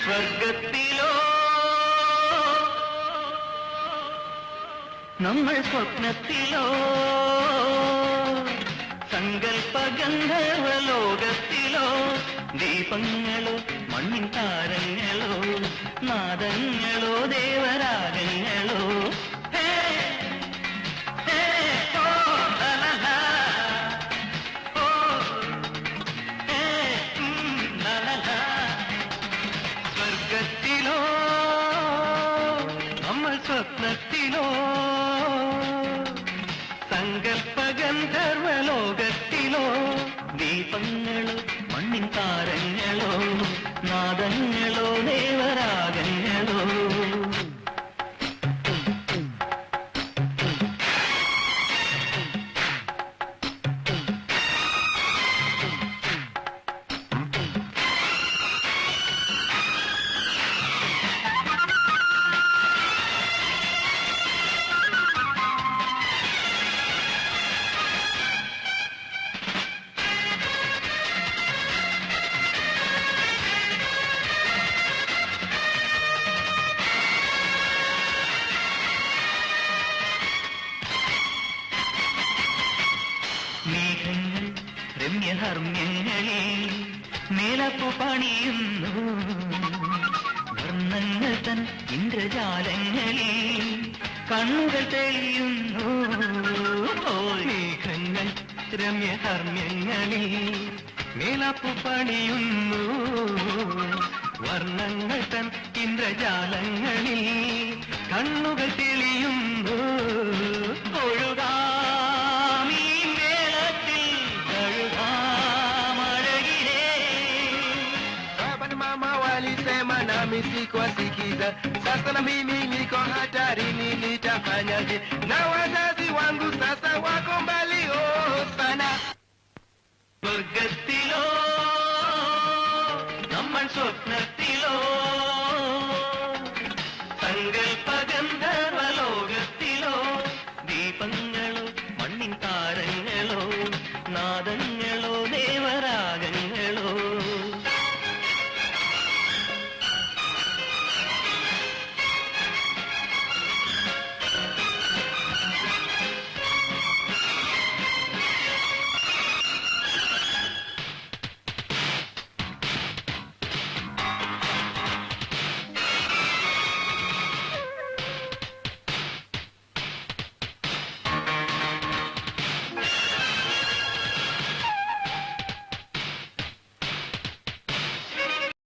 സ്വർഗത്തിലോ നമ്മൾ സ്വപ്നത്തിലോ സങ്കൽപ്പഗന്ധർവലോകത്തിലോ ദീപങ്ങളോ മണ്ണിൻ താരങ്ങളോ നാദങ്ങളോ ദേവരാഗങ്ങളോ സ്വർഗത്തിലോ നമ്മൾ സ്വപ്നത്തിലോ സങ്കൽപ്പഗന്ധർവലോകത്തിലോ ദീപങ്ങളോ മണ്ണിൻ താരങ്ങളോ നാദങ്ങളോ ദേവരാഗങ്ങളോ മേഘങ്ങൾ രമ്യഹർമ്മ്യങ്ങളിൽ മേലപ്പു പണിയുന്നു വർണ്ണങ്ങൾ തൻ ഇന്ദ്രജാലങ്ങളിൽ കണ്ണുകൾ തെളിയുന്നു മേഘങ്ങൾ രമ്യഹർമ്മ്യങ്ങളിൽ മേലപ്പു പണിയുന്നു വർണ്ണങ്ങൾ തൻ ഇന്ദ്രജാലങ്ങളിൽ കണ്ണുകൾ തെളിയുന്നു ഒഴുകാ Sikuwasikiza sasa na mimi niko hatarini, nitafanyaje? Na wazazi wangu sasa wako mbali sana. സ്വർഗത്തിലോ നമ്മൾ സ്വപ്നത്തിൽ